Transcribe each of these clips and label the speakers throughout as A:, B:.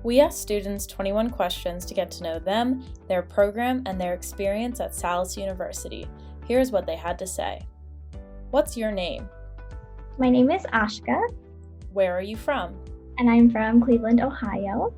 A: We asked students 21 questions to get to know them, their program, and their experience at Salus University. Here's what they had to say. What's your name?
B: My name is Ashka,
A: Where are you from?
B: and I'm from Cleveland, Ohio.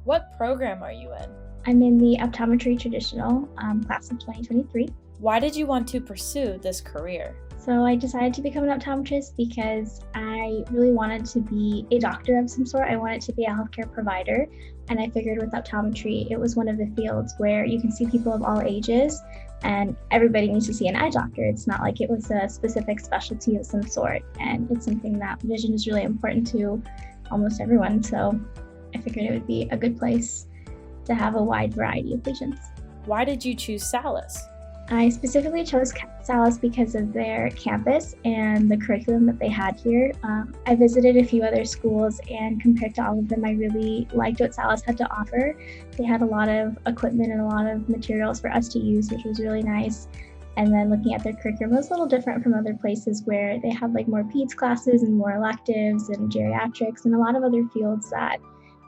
A: What program are you in?
B: I'm in the optometry traditional class of 2023.
A: Why did you want to pursue this career?
B: So I decided to become an optometrist because I really wanted to be a doctor of some sort. I wanted to be a healthcare provider. And I figured with optometry, it was one of the fields where you can see people of all ages and everybody needs to see an eye doctor. It's not like it was a specific specialty of some sort. And it's something that vision is really important to almost everyone. So I figured it would be a good place to have a wide variety of patients.
A: Why did you choose Salus?
B: I specifically chose Salis because of their campus and the curriculum that they had here. I visited a few other schools, and compared to all of them, I really liked what Salis had to offer. They had a lot of equipment and a lot of materials for us to use, which was really nice. And then looking at their curriculum, it was a little different from other places where they have like more peds classes and more electives and geriatrics and a lot of other fields that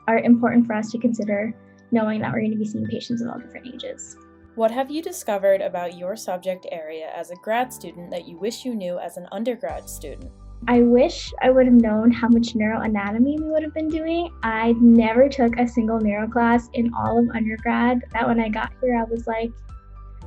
B: are important for us to consider, knowing that we're going to be seeing patients of all different ages.
A: What have you discovered about your subject area as a grad student that you wish you knew as an undergrad student?
B: I wish I would have known how much neuroanatomy we would have been doing. I never took a single neuro class in all of undergrad. That when I got here, I was like,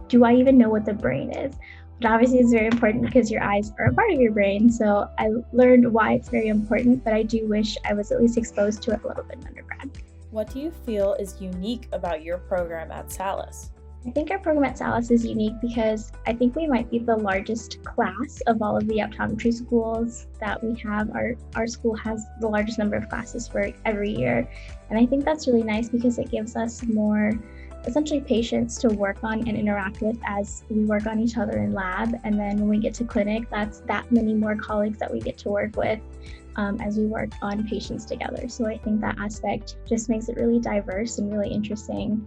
B: do I even know what the brain is? But obviously it's very important because your eyes are a part of your brain. So I learned why it's very important, but I do wish I was at least exposed to it a little bit in undergrad.
A: What do you feel is unique about your program at Salus?
B: I think our program at Salis is unique because I think we might be the largest class of all of the optometry schools that we have. Our school has the largest number of classes for every year. And I think that's really nice because it gives us more essentially patients to work on and interact with as we work on each other in lab. And then when we get to clinic, that's that many more colleagues that we get to work with as we work on patients together. So I think that aspect just makes it really diverse and really interesting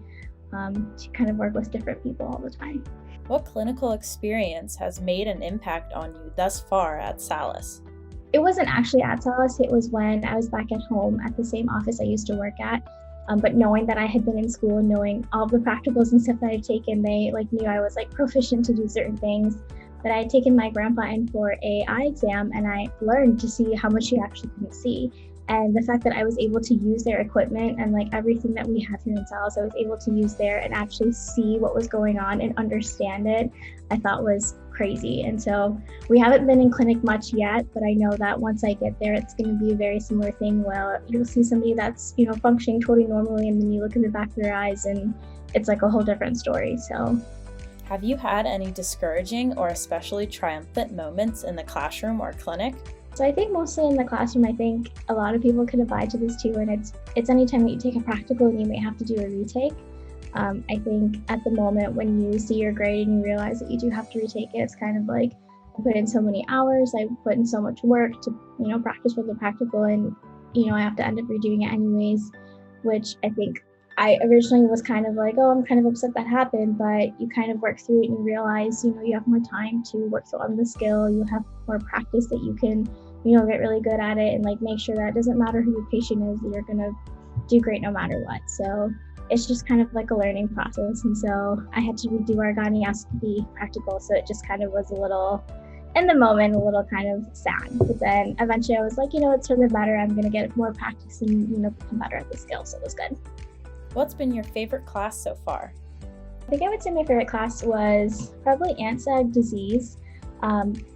B: to kind of work with different people all the time.
A: What clinical experience has made an impact on you thus far at Salus?
B: It wasn't actually at Salis, it was when I was back at home at the same office I used to work at. But knowing that I had been in school and knowing all the practicals and stuff that I'd taken, they knew I was proficient to do certain things. But I had taken my grandpa in for a eye exam and I learned to see how much he actually couldn't see. And the fact that I was able to use their equipment and everything that we have here in Salis, I was able to use there and actually see what was going on and understand it, I thought was crazy. And so we haven't been in clinic much yet, but I know that once I get there, it's going to be a very similar thing where you'll see somebody that's, functioning totally normally, and then you look in the back of their eyes and it's like a whole different story. So
A: have you had any discouraging or especially triumphant moments in the classroom or clinic?
B: So I think mostly in the classroom, I think a lot of people could abide to this too, and it's anytime that you take a practical and you may have to do a retake. I think at the moment when you see your grade and you realize that you do have to retake it, it's kind of like I put in so many hours, I put in so much work to practice for the practical, and I have to end up redoing it anyways, which I think I originally was kind of like, oh, I'm kind of upset that happened, but you kind of work through it and you realize, you have more time to work on the skill, you have more practice that you can, get really good at it and make sure that it doesn't matter who your patient is, that you're gonna do great no matter what. So it's just kind of like a learning process. And so I had to redo our gonioscopy practical, so it just kind of was a little, in the moment, a little kind of sad. But then eventually I was like, it's for the better, I'm gonna get more practice and, become better at the skill, so it was good.
A: What's been your favorite class so far?
B: I think I would say my favorite class was probably ant-sag disease.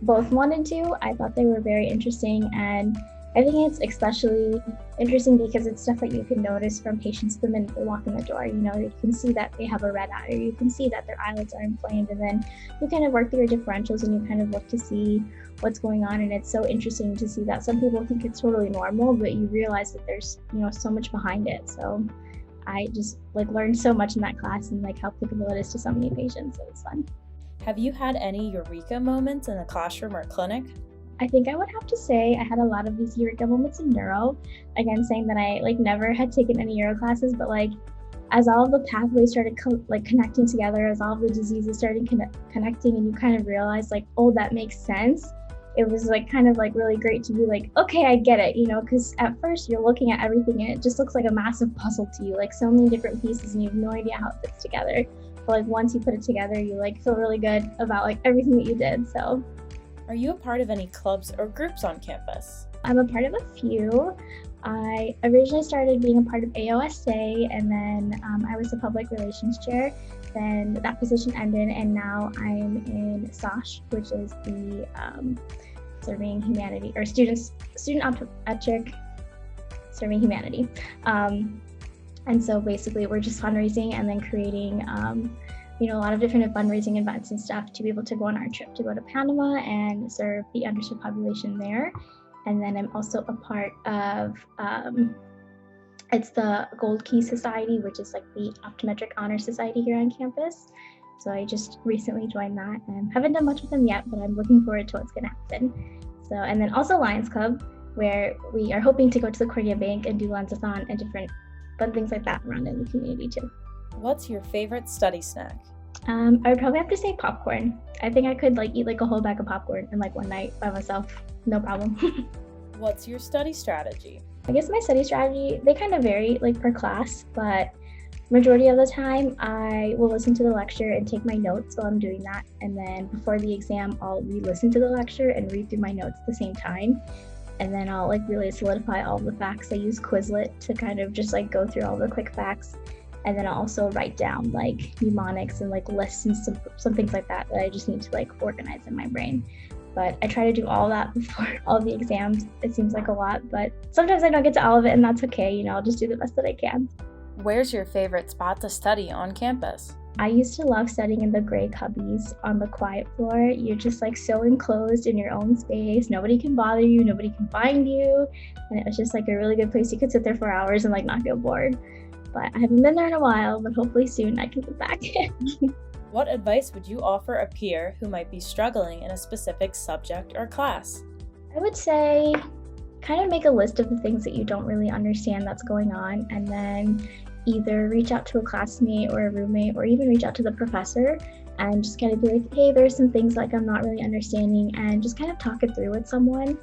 B: Both 1 and 2, I thought they were very interesting, and I think it's especially interesting because it's stuff that you can notice from patients the minute they walk in the door. You can see that they have a red eye, or you can see that their eyelids are inflamed, and then you kind of work through your differentials and you kind of look to see what's going on. And it's so interesting to see that some people think it's totally normal, but you realize that there's so much behind it. So I just learned so much in that class and how applicable it is to so many patients. So it's fun.
A: Have you had any Eureka moments in the classroom or clinic?
B: I think I would have to say I had a lot of these Eureka moments in neuro. Again, saying that I never had taken any neuro classes, but as all the pathways started connecting together, as all the diseases started connecting, and you kind of realize oh, that makes sense. it was like kind of like really great to be like, okay, I get it, because at first you're looking at everything and it just looks like a massive puzzle to you, like so many different pieces and you have no idea how it fits together. But like once you put it together, you like feel really good about like everything that you did. So
A: are you a part of any clubs or groups on campus?
B: I'm a part of a few. I originally started being a part of AOSA, and then I was the public relations chair. Then that position ended, and now I'm in SOSH, which is the serving humanity, or student optometric serving humanity. And so basically we're just fundraising and then creating a lot of different fundraising events and stuff to be able to go on our trip to go to Panama and serve the underserved population there. And then I'm also a part of, it's the Gold Key Society, which is like the Optometric Honor Society here on campus. So I just recently joined that and haven't done much with them yet, but I'm looking forward to what's gonna happen. So, and then also Lions Club, where we are hoping to go to the Cordia Bank and do Lensathon and different fun things like that around in the community too.
A: What's your favorite study snack?
B: I would probably have to say popcorn. I think I could like eat like a whole bag of popcorn in like one night by myself, no problem.
A: What's your study strategy?
B: I guess my study strategy, they kind of vary like per class, but majority of the time I will listen to the lecture and take my notes while I'm doing that. And then before the exam, I'll re-listen to the lecture and read through my notes at the same time. And then I'll like really solidify all the facts. I use Quizlet to kind of just like go through all the quick facts. And then I'll also write down like mnemonics and like lists and some things like that I just need to like organize in my brain. But I try to do all that before all the exams. It seems like a lot, but sometimes I don't get to all of it and that's okay. I'll just do the best that I can.
A: Where's your favorite spot to study on campus?
B: I used to love studying in the gray cubbies on the quiet floor. You're just like so enclosed in your own space. Nobody can bother you. Nobody can find you. And it was just like a really good place. You could sit there for hours and like not get bored. But I haven't been there in a while, but hopefully soon I can get back.
A: What advice would you offer a peer who might be struggling in a specific subject or class?
B: I would say kind of make a list of the things that you don't really understand that's going on, and then either reach out to a classmate or a roommate, or even reach out to the professor and just kind of be like, hey, there's some things like I'm not really understanding, and just kind of talk it through with someone.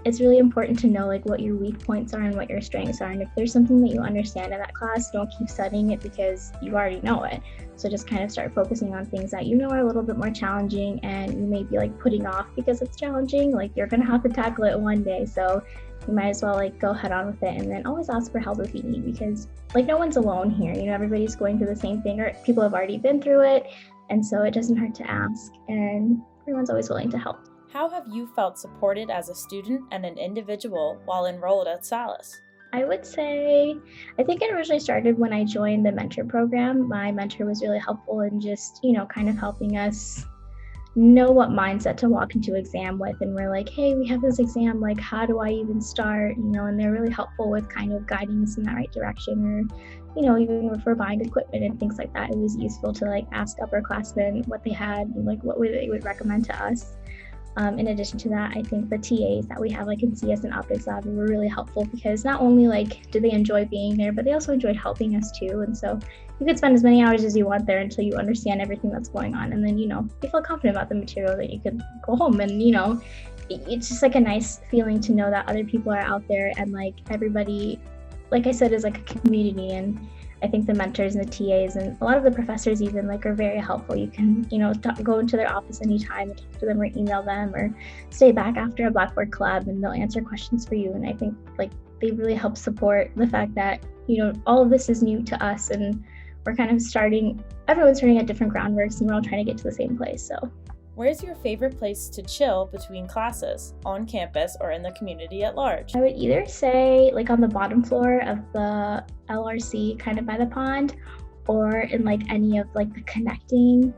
B: It's really important to know like what your weak points are and what your strengths are. And if there's something that you understand in that class, don't keep studying it because you already know it. So just kind of start focusing on things that you know are a little bit more challenging and you may be like putting off because it's challenging. Like you're gonna have to tackle it one day. So you might as well like go head on with it, and then always ask for help if you need, because like no one's alone here. Everybody's going through the same thing, or people have already been through it. And so it doesn't hurt to ask, and everyone's always willing to help.
A: How have you felt supported as a student and an individual while enrolled at Salis?
B: I would say, I think it originally started when I joined the mentor program. My mentor was really helpful in just, kind of helping us know what mindset to walk into exam with. And we're like, hey, we have this exam, like, how do I even start? And they're really helpful with kind of guiding us in that right direction, or, even if we're buying equipment and things like that, it was useful to like ask upperclassmen what they had and like what they would recommend to us. In addition to that, I think the TAs that we have like in CS and Optics Lab were really helpful, because not only like did they enjoy being there, but they also enjoyed helping us too. And so you could spend as many hours as you want there until you understand everything that's going on. And then, you feel confident about the material that you could go home and, it's just like a nice feeling to know that other people are out there and like everybody, like I said, is like a community. And I think the mentors and the TAs and a lot of the professors even like are very helpful. You can, go into their office anytime and talk to them or email them or stay back after a Blackboard collab and they'll answer questions for you. And I think like they really help support the fact that, all of this is new to us and we're kind of everyone's starting at different groundworks and we're all trying to get to the same place. So
A: where's your favorite place to chill between classes, on campus or in the community at large?
B: I would either say like on the bottom floor of the LRC, kind of by the pond, or in like any of like the connecting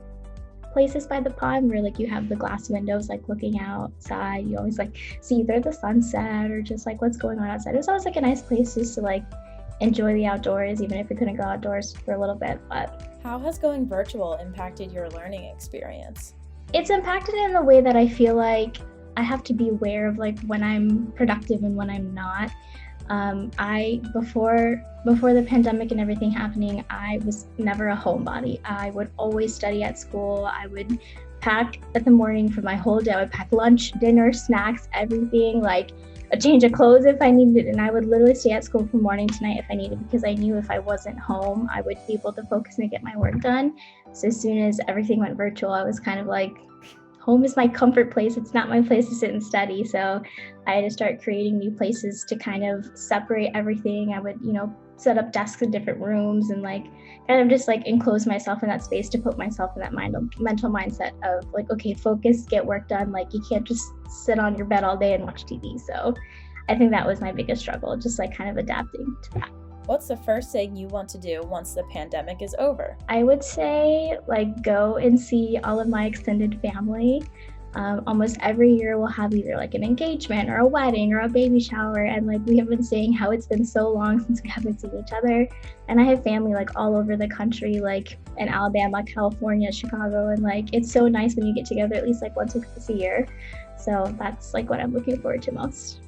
B: places by the pond where like you have the glass windows like looking outside. You always like see either the sunset or just like what's going on outside. It was always like a nice place just to like enjoy the outdoors, even if we couldn't go outdoors for a little bit. But
A: how has going virtual impacted your learning experience?
B: It's impacted in the way that I feel like I have to be aware of like when I'm productive and when I'm not. Before the pandemic and everything happening, I was never a homebody. I would always study at school. I would pack at the morning for my whole day. I would pack lunch, dinner, snacks, everything, like a change of clothes if I needed it. And I would literally stay at school from morning to night if I needed, because I knew if I wasn't home, I would be able to focus and get my work done. So as soon as everything went virtual, I was kind of like, home is my comfort place. It's not my place to sit and study. So I had to start creating new places to kind of separate everything. I would, set up desks in different rooms and like kind of just like enclose myself in that space to put myself in that mental mindset of like, okay, focus, get work done. Like you can't just sit on your bed all day and watch TV. So I think that was my biggest struggle, just like kind of adapting to that.
A: What's the first thing you want to do once the pandemic is over?
B: I would say like go and see all of my extended family. Almost every year we'll have either like an engagement or a wedding or a baby shower, and like we have been saying how it's been so long since we haven't seen each other. And I have family like all over the country, like in Alabama, California, Chicago, and like it's so nice when you get together at least like once or twice a year. So that's like what I'm looking forward to most.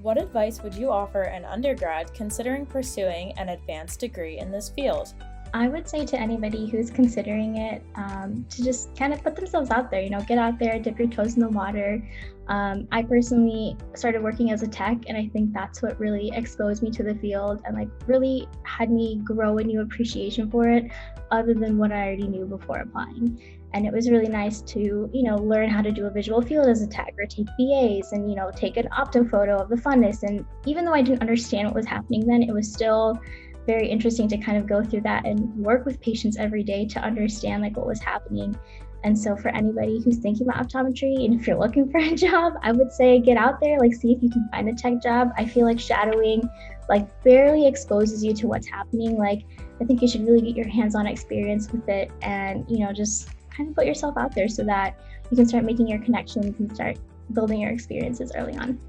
A: What advice would you offer an undergrad considering pursuing an advanced degree in this field?
B: I would say to anybody who's considering it to just kind of put themselves out there, get out there, dip your toes in the water. I personally started working as a tech, and I think that's what really exposed me to the field and like really had me grow a new appreciation for it other than what I already knew before applying. And it was really nice to, learn how to do a visual field as a tech or take BAs and, take an opto photo of the fundus. And even though I didn't understand what was happening then, it was still very interesting to kind of go through that and work with patients every day to understand like what was happening. And so for anybody who's thinking about optometry, and if you're looking for a job, I would say get out there, like see if you can find a tech job. I feel like shadowing like barely exposes you to what's happening. Like I think you should really get your hands-on experience with it and, just kind of put yourself out there so that you can start making your connections and start building your experiences early on.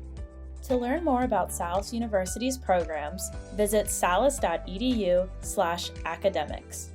A: To learn more about Salus University's programs, visit salus.edu/academics.